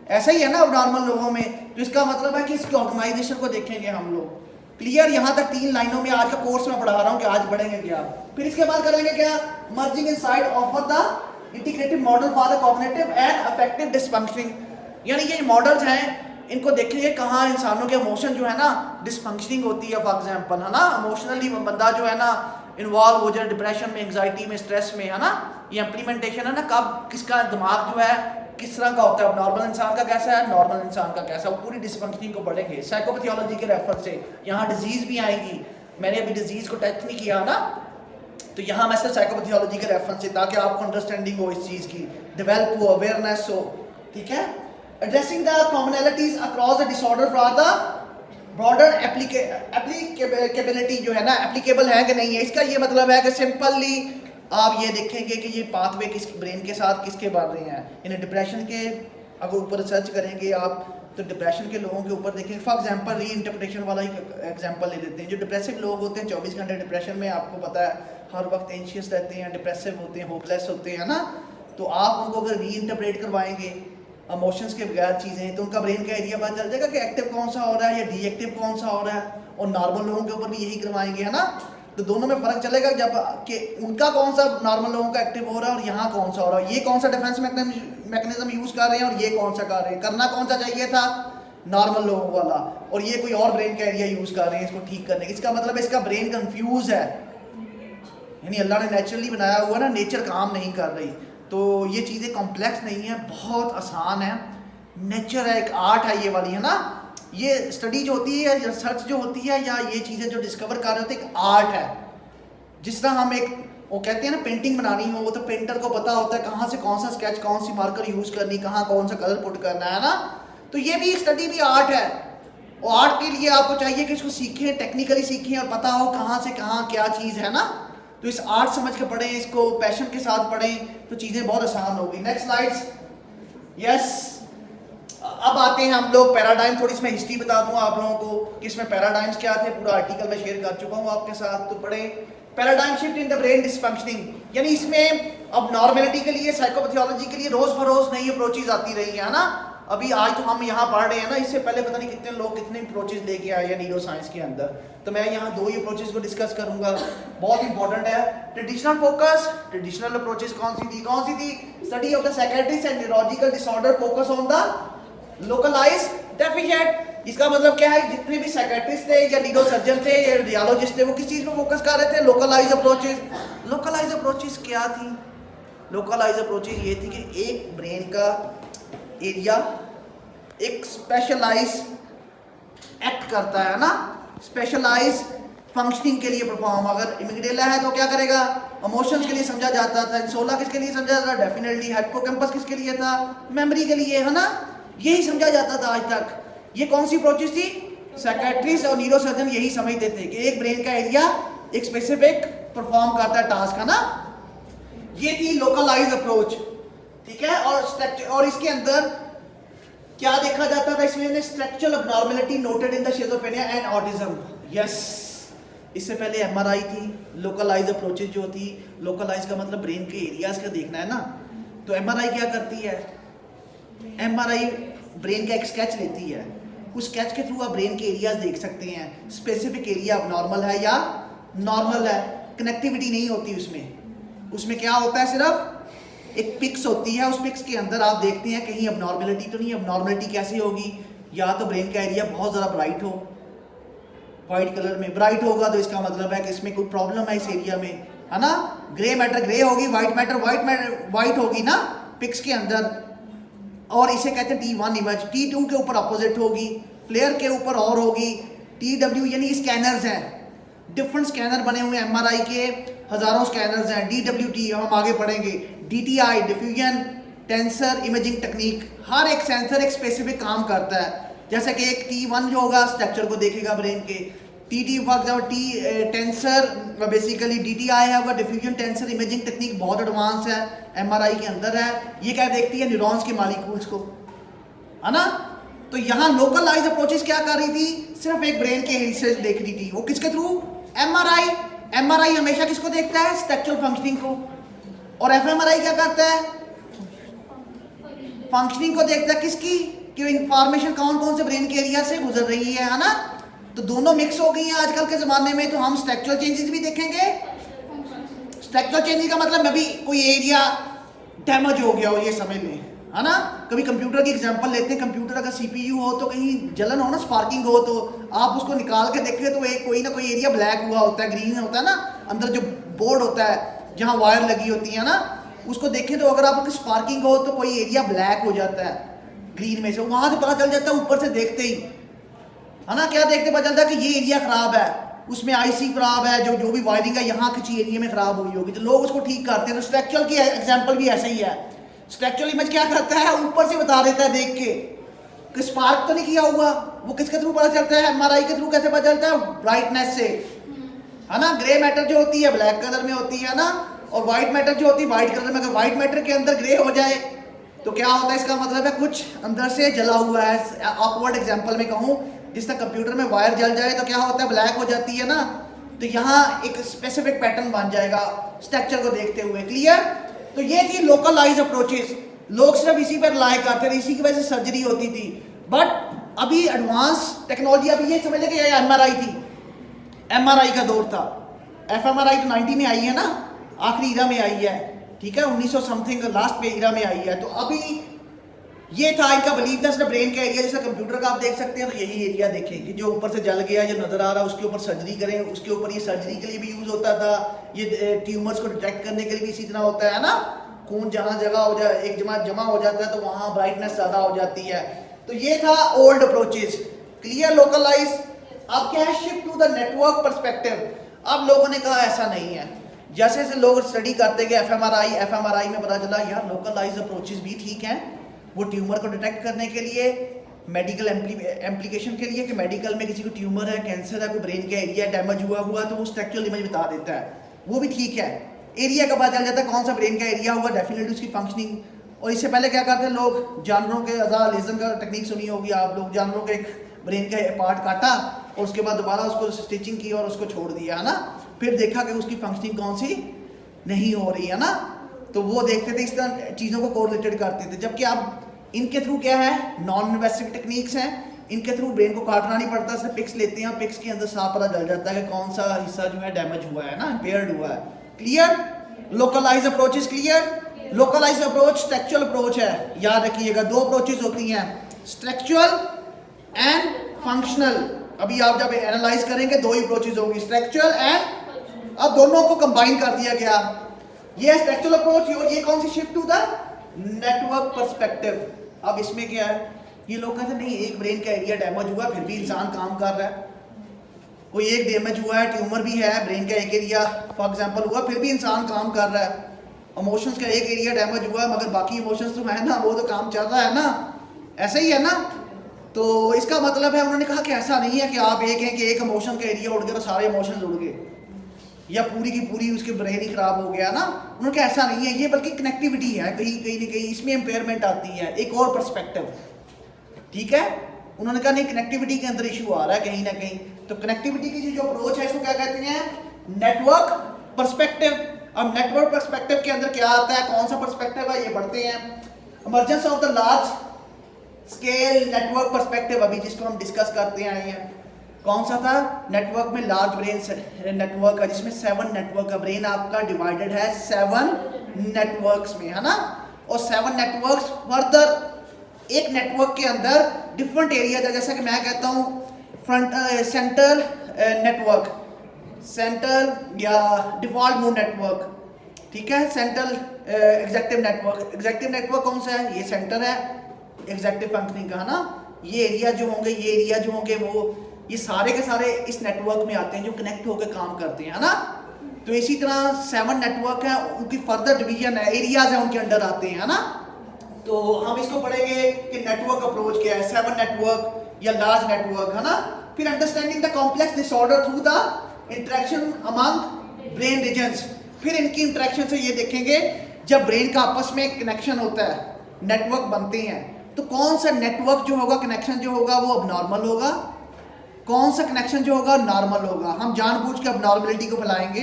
ऐसा ही है ना अब नॉर्मल लोगों में। तो इसका मतलब है कि इसकी ऑर्गेनाइजेशन को देखेंगे हम लोग, क्लियर। यहाँ तक 3 लाइनों में आज का कोर्स में पढ़ा रहा हूँ कि आज पढ़ेंगे क्या, फिर इसके बाद करेंगे क्या, merging inside offer the integrated model for the cognitive and affective dysfunctioning. यानी ये मॉडल्स हैं, इनको देखेंगे कहाँ इंसानों के इमोशन जो है ना डिसफंक्शनिंग होती है। फॉर एग्जांपल है ना, इमोशनली बंदा जो है ना इन्वॉल्व हो जाए डिप्रेशन में, एंग्जाइटी में, स्ट्रेस में, है ना, ये इम्प्लीमेंटेशन है ना, कब किसका दिमाग जो है किस तरह का होता है, नॉर्मल इंसान का कैसा है, नॉर्मल इंसान का कैसा है, वो पूरी डिसफंक्शनिंग को पढ़ेंगे साइकोपैथोलॉजी के रेफर से। यहाँ डिजीज भी आएगी, मैंने अभी डिजीज को टच नहीं किया ना, तो यहाँ मैं सिर्फ साइकोपैथोलॉजी के रेफरेंस से, ताकि आपको अंडरस्टैंडिंग हो इस चीज़ की, डेवलप हो, अवेयरनेस हो, ठीक है। Addressing the commonalities across the disorder for the broader applicability, जो है ना, एप्लीकेबल है कि नहीं है, इसका ये मतलब है कि सिंपली आप ये देखेंगे कि ये पाथवे किस ब्रेन के साथ किसके बन रहे हैं। इन्हें डिप्रेशन के अगर ऊपर सर्च करेंगे आप, तो डिप्रेशन के लोगों के ऊपर देखेंगे। फॉर एग्जांपल री इंटरप्रिटेशन वाला ही एग्जांपल ले लेते हैं। जो डिप्रेसिव लोग होते हैं 24 घंटे डिप्रेशन में, आपको पता है हर वक्त एंशियस रहते हैं, डिप्रेसिव होते हैं, होपलेस होते हैं ना, तो आप उनको अगर री इंटरप्रेट करवाएंगे इमोशंस के बगैर चीज़ें, तो उनका ब्रेन का एरिया पता चल जाएगा कि एक्टिव कौन सा हो रहा है या डीएक्टिव कौन सा हो रहा है। और नॉर्मल लोगों के ऊपर भी यही करवाएंगे, है ना, तो दोनों में फ़र्क चलेगा जब कि उनका कौन सा नॉर्मल लोगों का एक्टिव हो रहा है और यहाँ कौन सा हो रहा है, ये कौन सा डिफेंस मैकेनिज्म यूज़ कर रहे हैं और ये कौन सा कर रहे हैं। करना कौन सा चाहिए था, नॉर्मल लोगों वाला, और ये कोई और ब्रेन का एरिया यूज़ कर रहे हैं इसको ठीक करने। इसका मतलब है इसका ब्रेन कंफ्यूज है, यानी अल्लाह ने नेचुरली बनाया हुआ ना, नेचर काम नहीं कर रही। तो ये चीज़ें कॉम्प्लेक्स नहीं है, बहुत आसान है, नेचर है, एक आर्ट है ये वाली, है ना। ये स्टडी जो होती है, रिसर्च जो होती है, या ये चीज़ें जो डिस्कवर कर रहे होते हैं, एक आर्ट है। जिस तरह हम एक वो कहते हैं ना पेंटिंग बनानी हो, वो तो पेंटर को पता होता है कहाँ से कौन सा स्केच, कौन सी मार्कर यूज़ करनी, कहाँ कौन सा कलर पुट करना है ना। तो ये भी स्टडी भी आर्ट है, और आर्ट के लिए आपको चाहिए कि इसको सीखें, टेक्निकली सीखें और पता हो कहाँ से कहाँ क्या चीज़ है ना। तो इस आर्ट समझ के पढ़ें, इसको पैशन के साथ पढ़ें, तो चीज़ें बहुत आसान होगी। Next slides. यस, अब आते हैं हम लोग पैराडाइम। थोड़ी इसमें हिस्ट्री बता दूंगा आप लोगों को कि इसमें पैराडाइम्स क्या थे, पूरा आर्टिकल मैं शेयर कर चुका हूँ आपके साथ, तो पढ़ें। Paradigm shift in the brain dysfunctioning, यानी इसमें अब नॉर्मेलिटी के लिए, साइकोपैथोलॉजी के लिए रोज बरोज नई अप्रोचेज आती रही है ना। अभी आज तो हम यहाँ पढ़ रहे हैं ना, इससे पहले पता नहीं कितने लोग कितने अप्रोचेज लेके आए हैं न्यूरो साइंस के अंदर। तो मैं यहाँ 2 ही अप्रोचेज को डिस्कस करूंगा, बहुत इंपॉर्टेंट है। ट्रेडिशनल फोकस, ट्रेडिशनल अप्रोचेज कौन सी थी? Study of the psychiatrist and neurological disorder focus on the localised deficient. इसका मतलब क्या है, जितने भी साइकियाट्रिस्ट थे या न्यूरो सर्जन थे या रेडियोलॉजिस्ट थे, वो किस चीज पे फोकस कर रहे थे? Localise approaches. लोकलाइज अप्रोचेज क्या थी? लोकलाइज अप्रोचेज ये थी कि एक ब्रेन का एरिया एक स्पेशलाइज एक्ट करता है ना, स्पेशलाइज फंक्शनिंग के लिए परफॉर्म। अगर इमिग्रेला है तो क्या करेगा? इमोशंस के लिए समझा जाता था। इंसोला किसके लिए समझा जाता था? डेफिनेटली हिप्पोकैम्पस किसके लिए था? मेमोरी के लिए, है ना। यही समझा जाता था आज तक। ये कौन सी अप्रोचेस थी? साइकियाट्रिस्ट और न्यूरोसर्जन यही समझते थे कि एक ब्रेन का एरिया एक स्पेसिफिक परफॉर्म करता है टास्क, है ना। ये थी लोकलाइज अप्रोच, ठीक है। और इसके अंदर क्या देखा जाता था? इसमें structural abnormality noted in the schizophrenia and autism. Yes, इससे पहले एमआरआई थी। लोकलाइज अप्रोचेज जो थी, लोकलाइज का मतलब ब्रेन के एरियाज का देखना है ना। तो एमआरआई क्या करती है? एमआरआई ब्रेन का एक स्केच लेती है, उस स्केच के थ्रू आप ब्रेन के एरियाज देख सकते हैं। स्पेसिफिक एरिया अबनॉर्मल है या नॉर्मल है। कनेक्टिविटी नहीं होती उसमें क्या होता है? सिर्फ एक पिक्स होती है, उस पिक्स के अंदर आप देखते हैं कहीं अबनॉर्मलिटी तो नहीं। अबनॉर्मलिटी कैसे होगी? या तो ब्रेन का एरिया बहुत ज़्यादा ब्राइट हो, वाइट कलर में ब्राइट होगा तो इसका मतलब है कि इसमें कोई प्रॉब्लम है इस एरिया में, है ना। ग्रे मैटर ग्रे होगी, वाइट मैटर वाइट होगी ना पिक्स के अंदर। और इसे कहते हैं T1 इमेज। T2 के ऊपर अपोजिट होगी, फ्लेयर के ऊपर और होगी। TW यानी स्कैनर्स हैं, डिफरेंट स्कैनर बने हुए हैं। एमआरआई के हज़ारों स्कैनर्स हैं। DWT हम आगे पढ़ेंगे। DTI diffusion tensor imaging technique. हर एक सेंसर एक स्पेसिफिक काम करता है। जैसे कि एक T1 जो होगा स्ट्रक्चर को देखेगा ब्रेन के। TT for example tensor basically DTI है, होगा डिफ्यूजन टेंसर इमेजिंग टेक्निक, बहुत एडवांस है, एमआरआई के अंदर है। ये क्या देखती है? न्यूरॉन्स के मॉलिक्यूल्स को, है ना। तो यहाँ लोकलाइज अप्रोचेस क्या कर रही थी? सिर्फ एक ब्रेन के हिस्से देख रही थी। वो किसके थ्रू? एमआरआई। एमआरआई हमेशा किसको देखता है? स्ट्रक्चरल फंक्शनिंग को। और एफएमआरआई क्या करता है? फंक्शनिंग को देखता है। किसकी? कि इंफॉर्मेशन कौन कौन से ब्रेन के एरिया से गुजर रही है ना। तो दोनों मिक्स हो गई हैं आजकल के ज़माने में। तो हम स्ट्रक्चरल चेंजेस भी देखेंगे। स्ट्रक्चरल चेंजेस का मतलब अभी कोई एरिया डैमेज हो गया हो, ये समझ लें, है ना। कभी कंप्यूटर की एग्जांपल लेते हैं। कंप्यूटर अगर CPU हो तो कहीं जलन हो ना, स्पार्किंग हो, तो आप उसको निकाल के देखें तो एक कोई ना कोई एरिया ब्लैक हुआ होता है, ग्रीन होता है ना। अंदर जो बोर्ड होता है जहाँ वायर लगी होती है ना, उसको देखें तो अगर आपको स्पार्किंग हो तो कोई एरिया ब्लैक हो जाता है ग्रीन में से। वहाँ से पता चल जाता है ऊपर से देखते ही, है ना। क्या देखते पता चलता है कि ये एरिया खराब है, उसमें IC खराब है, जो भी वायरिंग है यहाँ किसी एरिया में खराब हुई होगी, तो लोग उसको ठीक करते हैं। तो स्ट्रक्चरल की एग्जांपल भी ऐसे ही है। स्ट्रक्चरल इमेज क्या करता है? ऊपर से बता देता है देख के कि स्पार्क तो नहीं किया हुआ। वो किसके थ्रू पता चलता है? एमआरआई के थ्रू। कैसे पता चलता है? ब्राइटनेस से, है ना। ग्रे मैटर जो होती है ब्लैक कलर में होती है ना, और व्हाइट मैटर जो होती है व्हाइट कलर में। अगर व्हाइट मैटर के अंदर ग्रे हो जाए तो क्या होता है? इसका मतलब है कुछ अंदर से जला हुआ है। ऑकवर्ड एग्जांपल में कहूँ, जिस तरह कंप्यूटर में वायर जल जाए तो क्या होता है? ब्लैक हो जाती है ना। तो यहाँ एक स्पेसिफिक पैटर्न बन जाएगा स्ट्रक्चर को देखते हुए। क्लियर? तो ये थी लोकलाइज अप्रोचेस। लोग सिर्फ इसी पर रिलाई करते थे, इसी की वजह से सर्जरी होती थी। बट अभी एडवांस टेक्नोलॉजी, अभी ये समझ लें कि एमआरआई थी, एमआरआई का दौर था। एफएमआरआई तो 90 में आई है ना, आखिरी ईरा में आई है, ठीक है, 1900 समथिंग लास्ट पे ईरा में आई है। तो अभी ये था इनका बिलीव था, सिर्फ ब्रेन का एरिया, जैसा कंप्यूटर का आप देख सकते हैं, तो यही एरिया देखें कि जो ऊपर से जल गया, जो नजर आ रहा है, उसके ऊपर सर्जरी करें। उसके ऊपर ये सर्जरी के लिए भी यूज होता था, ये ट्यूमर्स को डिटेक्ट करने के लिए भी इसी तरह होता है ना। खून जहाँ जगह हो जाए, एक जमा हो जाता है तो वहाँ ब्राइटनेस ज़्यादा हो जाती है। तो ये था ओल्ड अप्रोचेज। क्लियर? लोकलाइज। अब क्या है? Shift to the network perspective. अब लोगों ने कहा ऐसा नहीं है। जैसे जैसे लोग स्टडी करते गए एफएमआरआई में पता चला यार लोकलाइज अप्रोचेज भी ठीक हैं। वो ट्यूमर को डिटेक्ट करने के लिए, मेडिकल एम्प्लीकेशन के लिए, कि मेडिकल में किसी को ट्यूमर है, कैंसर है, कोई ब्रेन का एरिया डैमेज हुआ तो वो स्ट्रक्चरल इमेज बता देता है, वो भी ठीक है। एरिया का पता चल जाता है कौन सा ब्रेन का एरिया होगा, डेफिनेटली उसकी फंक्शनिंग। और इससे पहले क्या करते हैं लोग? जानवरों के अज़ा लेज़न का टेक्निक सुनी होगी आप लोग। जानवरों के ब्रेन का पार्ट काटा और उसके बाद दोबारा उसको स्टिचिंग की और उसको छोड़ दिया, है ना। फिर देखा कि उसकी फंक्शनिंग कौन सी नहीं हो रही, है ना। तो वो देखते थे, इस तरह चीज़ों को कोरिलेटेड करते थे। जबकि अब इनके थ्रू क्या है, नॉन इन्वेसिव टेक्निक्स हैं, इनके थ्रू ब्रेन को काटना नहीं पड़ता, सिर्फ पिक्स लेते हैं, पिक्स के अंदर साफ पता चल जाता है कि कौन सा हिस्सा जो है डैमेज हुआ है ना, इम्पेयर्ड हुआ है। Clear? Localise approach is clear. Localise approach structural approach है, याद रखिएगा। दो अप्रोचेज होती हैं, स्ट्रक्चरल एंड फंक्शनल। अभी आप जब एनालाइज करेंगे दो ही अप्रोचेज होंगी, स्ट्रक्चरल एंड, अब दोनों को कंबाइन कर दिया गया। ये स्ट्रक्चरल अप्रोच और ये कौन सी, shift to the network perspective. अब इसमें क्या है, ये लोग कहते हैं नहीं, एक ब्रेन का एरिया डैमेज हुआ फिर भी इंसान काम कर रहा है। कोई एक डैमेज हुआ है, ट्यूमर भी है, ब्रेन का एक एरिया फॉर एग्जांपल हुआ, फिर भी इंसान काम कर रहा है। इमोशंस का एक एरिया डैमेज हुआ है मगर बाकी इमोशंस तो है ना, वो तो काम चल रहा है ना, ऐसा ही है ना। तो इसका मतलब है, उन्होंने कहा कि ऐसा नहीं है कि आप एक हैं कि एक इमोशन का एरिया उड़ गया तो सारे इमोशंस उड़ गए या पूरी की पूरी उसके ब्रेन ही खराब हो गया ना। उन्होंने कहा ऐसा नहीं है, ये बल्कि कनेक्टिविटी है, कहीं कहीं ना कहीं इसमें इम्पेयरमेंट आती है, एक और पर्सपेक्टिव। ठीक है, उन्होंने कहा नहीं, कनेक्टिविटी के अंदर इशू आ रहा है कहीं ना कहीं। तो कनेक्टिविटी की जो अप्रोच है इसको क्या कहते हैं, नेटवर्क पर्सपेक्टिव। अब नेटवर्क पर्सपेक्टिव के अंदर क्या आता है, कौन सा पर्सपेक्टिव है, ये पढ़ते हैं। Emergence of the large scale network perspective, अभी जिसको हम डिस्कस करते आए हैं, कौन सा था, नेटवर्क में लार्ज ब्रेन नेटवर्क है जिसमें 7 नेटवर्क है। ब्रेन आपका डिवाइडेड है 7 नेटवर्क्स में, है ना। और 7 नेटवर्क्स फर्दर एक नेटवर्क के अंदर डिफरेंट एरिया है, जैसा कि मैं कहता हूँ फ्रंट सेंट्रल नेटवर्क, सेंट्रल या डिफॉल्ट मोड नेटवर्क, ठीक है। Central executive network, executive network कौन सा है, ये सेंटर है एग्जेक्टिव फंक्शनिंग का, है ना। ये एरिया जो होंगे, ये एरिया जो होंगे, वो ये सारे के सारे इस नेटवर्क में आते हैं जो कनेक्ट होकर काम करते हैं, है ना। तो इसी तरह 7 नेटवर्क है, उनकी फर्दर डिवीजन है, एरियाज है उनके अंडर आते हैं, है ना। तो हम इसको पढ़ेंगे कि नेटवर्क अप्रोच क्या है, 7 नेटवर्क या लार्ज नेटवर्क, है ना। फिर understanding the complex disorder through the interaction among brain regions. फिर इनकी इंटरेक्शन से ये देखेंगे, जब ब्रेन का आपस में कनेक्शन होता है, नेटवर्क बनते हैं, तो कौन सा नेटवर्क जो होगा, कनेक्शन जो होगा वो अबनॉर्मल होगा, कौन सा कनेक्शन जो होगा नॉर्मल होगा। हम जानबूझ के अबनॉर्मलिटी को फैलाएंगे।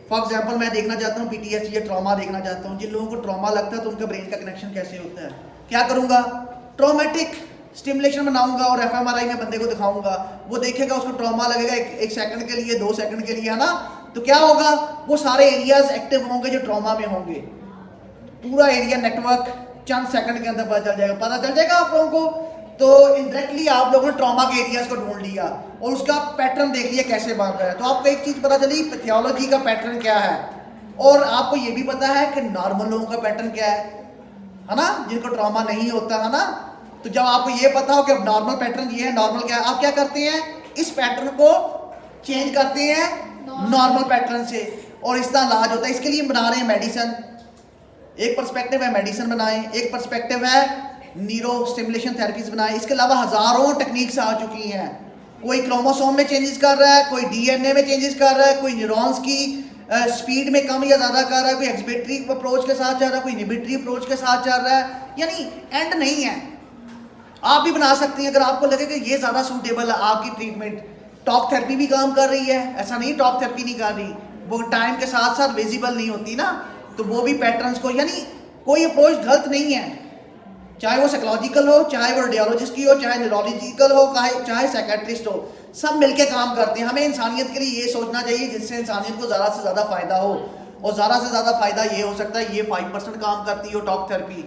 फॉर एग्जांपल मैं देखना चाहता हूँ पीटीएसडी या ट्रॉमा देखना चाहता हूँ, जिन लोगों को ट्रॉमा लगता है तो उनका ब्रेन का कनेक्शन कैसे होता है, क्या करूँगा, ट्रॉमेटिक स्टिमुलेशन बनाऊंगा और एफएमआरआई में बंदे को दिखाऊंगा, वो देखेगा, उसको ट्रॉमा लगेगा एक सेकंड के लिए, 2 सेकंड के लिए, है ना। तो क्या होगा, वो सारे एरियाज एक्टिव होंगे जो ट्रॉमा में होंगे, पूरा एरिया नेटवर्क चंद सेकंड के अंदर पता चल जाएगा आप लोगों को। तो इनडायरेक्टली आप लोगों ने ट्रॉमा के एरियाज को ढूंढ लिया और उसका पैटर्न देख लिया कैसे बन रहा है। तो आपको एक चीज पता चली, पैथोलॉजी का पैटर्न क्या है, और आपको ये भी पता है कि नॉर्मल लोगों का पैटर्न क्या है ना, जिनको ट्रॉमा नहीं होता, है ना। तो जब आपको ये पता हो कि नॉर्मल पैटर्न ये है, नॉर्मल क्या है, आप क्या करते हैं, इस पैटर्न को चेंज करते हैं नॉर्मल पैटर्न से, और इस तरह इलाज होता है। इसके लिए बना रहे हैं मेडिसिन। एक पर्सपेक्टिव है मेडिसिन बनाएं, एक पर्सपेक्टिव है न्यूरो स्टिमुलेशन थेरेपीज बनाएं। इसके अलावा हजारों टेक्निक्स आ चुकी हैं। कोई क्रोमोसोम में चेंजेस कर रहा है, कोई डीएनए में चेंजेस कर रहा है, कोई न्यूरॉन्स की स्पीड में कम या ज़्यादा कर रहा है, कोई एक्सबिटरी अप्रोच के साथ चल रहा है, कोई इनहिबिटरी अप्रोच के साथ चल रहा है। यानी एंड नहीं है, आप भी बना सकती हैं अगर आपको लगे कि ये ज़्यादा सूटेबल है आपकी ट्रीटमेंट। टॉक थेरेपी भी काम कर रही है, ऐसा नहीं टॉक थेरेपी नहीं कर रही, वो टाइम के साथ साथ विजिबल नहीं होती ना, तो वो भी पैटर्न्स को, यानी कोई अप्रोच गलत नहीं है, चाहे वो साइकोलॉजिकल हो, चाहे वो रेडियोलॉजिस्ट की हो, चाहे न्यूरोलॉजिकल हो, चाहे साइकेट्रिस्ट हो, सब मिलके काम करते हैं। हमें इंसानियत के लिए ये सोचना चाहिए जिससे इंसानियत को ज़्यादा से ज़्यादा फ़ायदा हो, और ज़्यादा से ज़्यादा फ़ायदा ये हो सकता है ये 5% काम करती हो टॉक थेरेपी,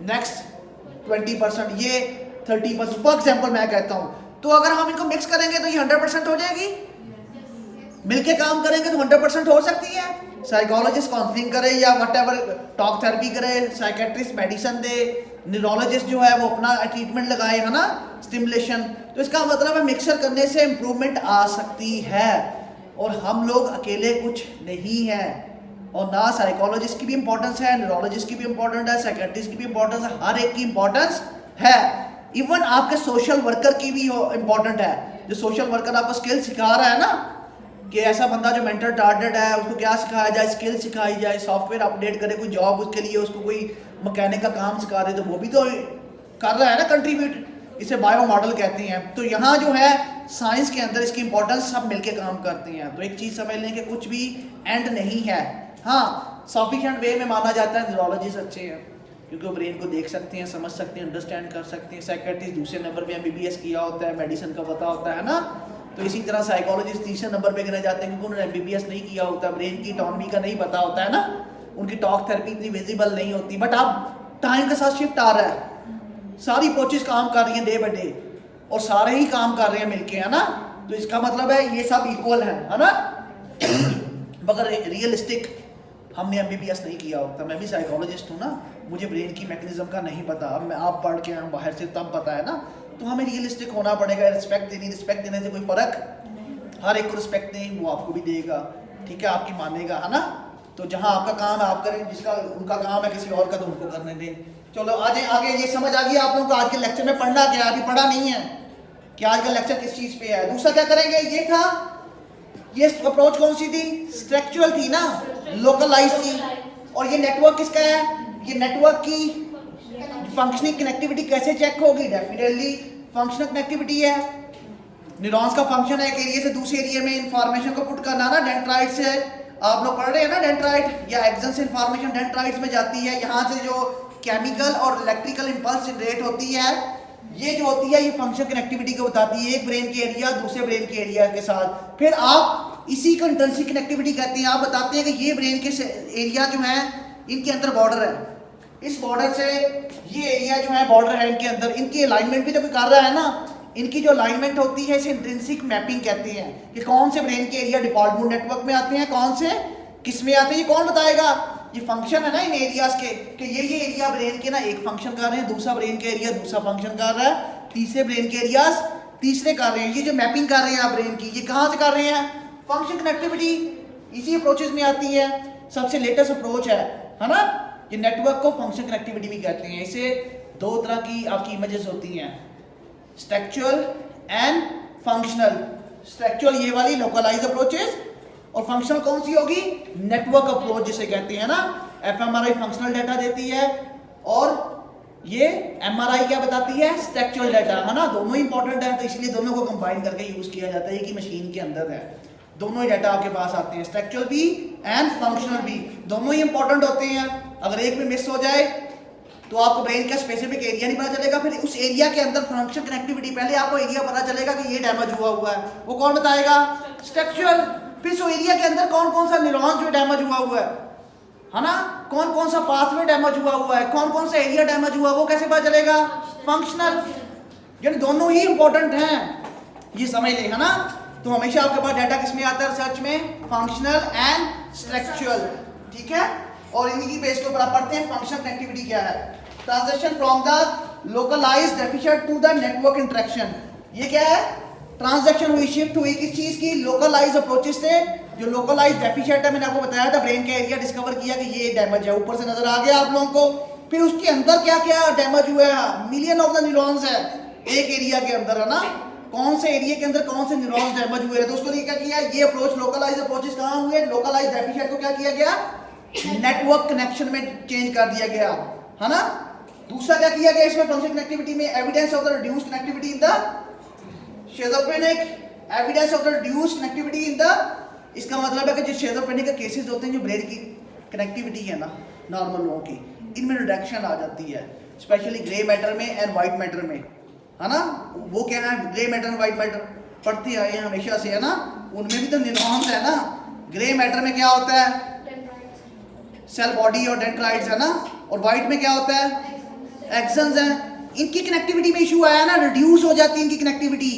नेक्स्ट 20%, ये 30%। फॉर एग्जाम्पल मैं कहता हूँ, तो अगर हम इनको मिक्स करेंगे तो ये 100% हो जाएगी, मिलके काम करेंगे तो 100% हो सकती है। साइकोलॉजिस्ट काउंसलिंग करे या वट एवर, टॉक थेरेपी करे, साइकेट्रिस्ट मेडिसिन दे, न्यूरोलॉजिस्ट जो है वो अपना ट्रीटमेंट लगाए, है ना, स्टिमुलेशन। तो इसका मतलब है मिक्सर करने से इम्प्रूवमेंट आ सकती है, और हम लोग अकेले कुछ नहीं है, और ना साइकोलॉजिस्ट की भी इंपॉर्टेंस है, न्यूरोलॉजिस्ट की भी इंपॉर्टेंट है, साइकेट्रिस्ट की भी इंपॉर्टेंस है, हर एक की इंपॉर्टेंस है। इवन आपके सोशल वर्कर की भी इंपॉर्टेंट है। जो सोशल वर्कर आपको स्किल सिखा रहा है ना, कि ऐसा बंदा जो मेंटल टार्गेट है उसको क्या सिखाया जाए, स्किल सिखाई जाए, सॉफ्टवेयर अपडेट करे, कोई जॉब उसके लिए उसको कोई मैकेनिक का काम सिखा दे, तो वो भी तो कर रहा है ना कंट्रीब्यूट। इसे बायो मॉडल कहते हैं। तो यहाँ जो है साइंस के अंदर इसकी इंपॉर्टेंस सब मिलके काम करते हैं। तो एक चीज़ समझ लें कि कुछ भी एंड नहीं है। हाँ, सफिशिएंट वे में माना जाता है न्यूरोलॉजिस्ट अच्छे हैं क्योंकि वो ब्रेन को देख सकते हैं, समझ सकते हैं, अंडरस्टैंड कर सकते हैं। साइकेट्रिस्ट दूसरे नंबर पे MBBS किया होता है, मेडिसिन का पता होता है ना। तो इसी तरह साइकोलॉजिस्ट तीसरे नंबर पे गिने जाते हैं क्योंकि उन्होंने MBBS नहीं किया होता, ब्रेन की एनाटॉमी का नहीं पता होता है ना, उनकी टॉक थेरेपी इतनी विजिबल नहीं होती। बट अब टाइम के साथ शिफ्ट आ रहा है, सारी अप्रोचेस काम कर रही हैं डे बाई डे और सारे ही काम कर रहे हैं मिलके, है ना। तो इसका मतलब है ये सब इक्वल है ना। मगर रियलिस्टिक हमने MBBS नहीं किया होता, मैं भी साइकोलॉजिस्ट हूँ ना, मुझे ब्रेन की मैकेनिज्म का नहीं पता। अब मैं आप पढ़ के आया बाहर से तब पता है ना। तो हमें रियलिस्टिक होना पड़ेगा। रिस्पेक्ट देने से कोई फर्क, हर एक को रिस्पेक्ट दें, वो आपको भी देगा, ठीक है, आपकी मानेगा, है ना। तो जहाँ आपका काम है आप करें, जिसका उनका काम है किसी और का तो उनको करने दें। चलो आगे ये समझ आ गई आप लोगों को आज के लेक्चर में पढ़ना क्या, अभी पढ़ा नहीं है कि आज का लेक्चर किस चीज़ पे है। दूसरा क्या करेंगे, ये था, ये अप्रोच कौन सी थी, स्ट्रक्चरल थी ना, लोकलाइज थी। और ये नेटवर्क किसका है, ये नेटवर्क की फंक्शनिंग कनेक्टिविटी कैसे चेक होगी, डेफिनेटली फंक्शनल कनेक्टिविटी है। न्यूरॉन्स का फंक्शन है एक एरिया से दूसरे एरिया में इंफॉर्मेशन को पुट करना ना। डेंड्राइट से आप लोग पढ़ रहे हैं ना, डेंड्राइट या एक्सन से इंफॉर्मेशन डेंड्राइट्स में जाती है। यहाँ से जो केमिकल और इलेक्ट्रिकल इंपल्स जनरेट होती है, ये जो होती है ये फंक्शन कनेक्टिविटी को बताती है, एक ब्रेन के एरिया दूसरे ब्रेन के एरिया के साथ। फिर आप इसी को इंटर्नशिप कनेक्टिविटी कहते हैं। आप बताते हैं कि ये ब्रेन के एरिया जो है इनके अंदर बॉर्डर है, इस बॉर्डर से ये एरिया जो है बॉर्डर है इनके अंदर, इनकी अलाइनमेंट भी तो कोई कर रहा है ना। इनकी जो अलाइनमेंट होती है इसे इंट्रिंसिक मैपिंग कहते हैं कि कौन से ब्रेन के एरिया डिफॉल्ट मोड नेटवर्क में आते हैं, कौन से किस में आते हैं, ये कौन बताएगा। ये फंक्शन है ना इन एरियाज के कि ये एरिया ब्रेन के ना एक फंक्शन कर रहे हैं, दूसरा ब्रेन के एरिया दूसरा फंक्शन कर रहा है, तीसरे ब्रेन के एरियाज तीसरे कर रहे हैं। ये जो मैपिंग कर रहे हैं आप ब्रेन की, ये कहाँ से कर रहे हैं, फंक्शन कनेक्टिविटी इसी अप्रोचेस में आती है। सबसे लेटेस्ट अप्रोच है ना, ये नेटवर्क को फंक्शन कनेक्टिविटी भी कहते हैं। इसे दो तरह की आपकी इमेजेस होती हैं, स्ट्रक्चरल एंड फंक्शनल। स्ट्रक्चरल ये वाली लोकलाइज अप्रोचेस, और फंक्शनल कौन सी होगी, नेटवर्क अप्रोच जिसे कहते हैं ना। fMRI फंक्शनल डाटा देती है और ये MRI क्या बताती है, स्ट्रक्चरल डाटा, है ना। दोनों ही इंपॉर्टेंट है, तो इसलिए दोनों को कंबाइन करके यूज किया जाता है, एक ही मशीन के अंदर है, दोनों ही डाटा आपके पास आते हैं, स्ट्रक्चरल भी एंड फंक्शनल भी, दोनों ही इंपॉर्टेंट होते हैं। अगर एक में मिस हो जाए तो आपको ब्रेन का स्पेसिफिक एरिया नहीं पता चलेगा, फिर उस एरिया के अंदर फंक्शन कनेक्टिविटी, पहले आपको एरिया पता चलेगा कि ये डैमेज हुआ है, वो कौन बताएगा, स्ट्रक्चरल। फिर उस एरिया के अंदर कौन कौन सा न्यूरॉन जो डैमेज हुआ है ना, कौन कौन सा पाथवे डैमेज हुआ है, कौन कौन सा एरिया डैमेज हुआ, वो कैसे पता चलेगा, फंक्शनल। यानी दोनों ही इंपॉर्टेंट हैं, ये समझ लें, है ना। तो हमेशा आपके पास डाटा किस में आता है रिसर्च में, फंक्शनल एंड स्ट्रक्चरल, ठीक है। और इन्हीं बेस के ऊपर आप पढ़ते हैं फंक्शनल कनेक्टिविटी क्या है। Transition from the localised deficient to the network interaction, ये क्या है, ट्रांजैक्शन हुई, शिफ्ट हुई किस चीज की, लोकलाइज्ड अप्रोचेस से। जो लोकलाइज्ड डेफिशिएंट है, मैंने आपको बताया था, ब्रेन का एरिया डिस्कवर किया कि ये डैमेज है, ऊपर से नजर आ गया आप लोगों को। फिर उसके अंदर क्या क्या डैमेज हुआ है, मिलियन ऑफ द न्यूरॉन्स है एक एरिया के अंदर, है ना। कौन से एरिया के अंदर कौन से न्यूरॉन्स डैमेज हुए हैं, तो उसको लिए क्या किया, ये अप्रोच लोकलाइज्ड अप्रोचेस कहाँ हुए, लोकलाइज्ड डेफिशिएंट को क्या किया गया, नेटवर्क कनेक्शन में चेंज कर दिया गया, है ना। दूसरा क्या किया गया इसमें फंक्शन कनेक्टिविटी में, evidence of the reduced connectivity in the schizophrenic, evidence of the reduced connectivity in the, इसका मतलब है कि जो शिज़ोफ्रेनिक के केसेस होते हैं, जो ब्रेन की कनेक्टिविटी है ना नॉर्मल लोगों की, इनमें रिडक्शन आ जाती है, स्पेशली ग्रे मैटर में एंड वाइट मैटर में, है ना। वो क्या है, grey matter and white matter पढ़ते आए हैं हमेशा से, है ना। उनमें भी तो न्यूरॉन्स है ना। ग्रे मैटर में क्या होता है, सेल बॉडी और डेंड्राइट्स, है ना। और वाइट में क्या होता है, एक्सन्स हैं। इनकी कनेक्टिविटी में इशू आया ना, रिड्यूस हो जाती है इनकी कनेक्टिविटी।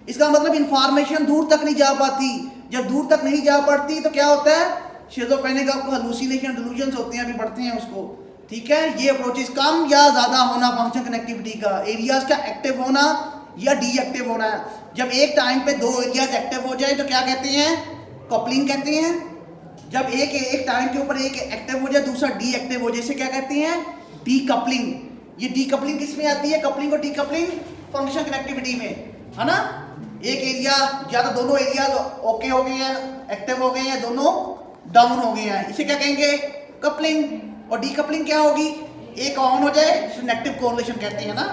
इसका मतलब इंफॉर्मेशन दूर तक नहीं जा पाती, जब दूर तक नहीं जा पाती तो क्या होता है, शिज़ोफ्रेनिक आपको हेलुसिनेशन डिल्यूजन्स होते हैं, अभी पढ़ते हैं उसको, ठीक है। ये अप्रोचेस कम या ज़्यादा होना फंक्शन कनेक्टिविटी का, एरियाज का एक्टिव होना या डीएक्टिव होना है। जब एक टाइम पे दो एरियाज एक्टिव हो जाए तो क्या कहते हैं, कपलिंग कहते हैं। जब एक टाइम के ऊपर एक एक्टिव हो जाए दूसरा डीएक्टिव हो जाए, इसे क्या कहते हैं, डीकपलिंग। ये डीकपलिंग किस में आती है, कपलिंग और डीकपलिंग फंक्शन कनेक्टिविटी में, है ना। एक एरिया या तो दोनों एरिया ओके हो गए हैं, एक्टिव हो गए हैं, दोनों डाउन हो गए हैं, इसे क्या कहेंगे, कपलिंग। और डीकपलिंग क्या होगी, एक ऑन हो जाए, नेगेटिव कोरिलेशन कहते हैं ना,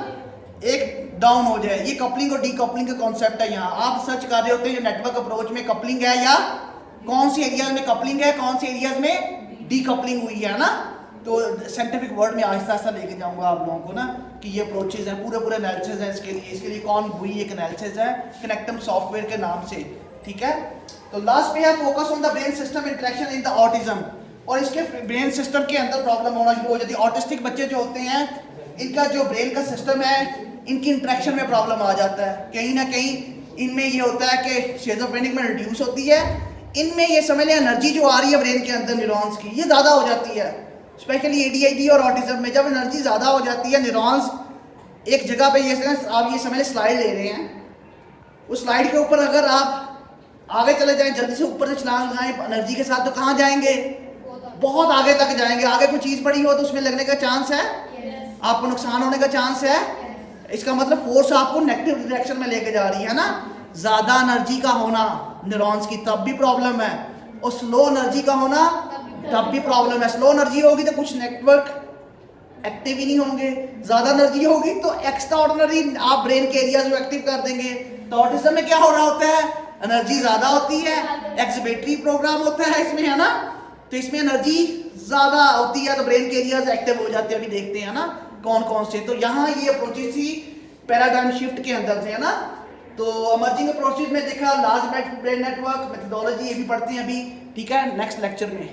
एक डाउन हो जाए। ये कपलिंग और डीकपलिंग का कॉन्सेप्ट है। यहाँ आप सर्च कर रहे होते हैं नेटवर्क अप्रोच में कपलिंग है या कौन सी एरियाज में कपलिंग है, कौन सी एरियाज में डीकपलिंग हुई है ना। तो साइंटिफिक वर्ड में आहिस्ता आहिस्ता लेके जाऊंगा आप लोगों को ना कि ये अप्रोचेज हैं, पूरे पूरे एनालिसिस है इसके लिए कौन हुई एक एनालिसिस है कनेक्टम सॉफ्टवेयर के नाम से, ठीक है। तो लास्ट पे है focus on the brain system interaction in the autism. और इसके ब्रेन सिस्टम के अंदर प्रॉब्लम होना शुरू हो जाती है। ऑटिस्टिक बच्चे जो होते हैं इनका जो ब्रेन का सिस्टम है इनकी इंटरेक्शन में प्रॉब्लम आ जाता है। कहीं ना कहीं इनमें ये होता है कि शिज़ोफ्रेनिक में रिड्यूस होती है, इनमें ये समझ लें एनर्जी जो आ रही है ब्रेन के अंदर न्यूरॉन्स की ये ज़्यादा हो जाती है। स्पेशली ADHD और ऑटिज्म में जब एनर्जी ज़्यादा हो जाती है न्यूरॉन्स एक जगह पे ये आप ये समझ लें स्लाइड ले रहे हैं, उस स्लाइड के ऊपर अगर आप आगे चले जाएं जल्दी से ऊपर से छलांग लगाएं एनर्जी के साथ तो कहाँ जाएंगे, बहुत आगे तक जाएंगे। आगे कोई चीज़ पड़ी हो तो उसमें लगने का चांस है, आपको नुकसान होने का चांस है। इसका मतलब फोर्स आपको नेगेटिव डायरेक्शन में लेके जा रही है ना। ज़्यादा एनर्जी का होना न्यूरॉन्स की तब भी प्रॉब्लम है, और स्लो एनर्जी का होना तब भी प्रॉब्लम है। स्लो एनर्जी होगी तो कुछ नेटवर्क एक्टिव ही नहीं होंगे, ज़्यादा एनर्जी होगी तो एक्स्ट्रा ऑर्डिनरी आप ब्रेन के एरियाज को एक्टिव कर देंगे। तो ऑटिज्म में क्या हो रहा होता है, एनर्जी ज़्यादा होती है, एक्सिबिटरी प्रोग्राम होता है इसमें, है ना। तो इसमें एनर्जी ज़्यादा होती है तो ब्रेन के एरियाज एक्टिव हो जाते हैं। अभी देखते हैं ना कौन कौन से। तो यहाँ ये अप्रोचेस थी पैराडाइम शिफ्ट के अंदर से, है ना। तो इमर्जिंग अप्रोचेस में देखा लार्ज ब्रेन नेटवर्क मेथडोलॉजी, ये भी पढ़ते हैं अभी, ठीक है, नेक्स्ट लेक्चर में।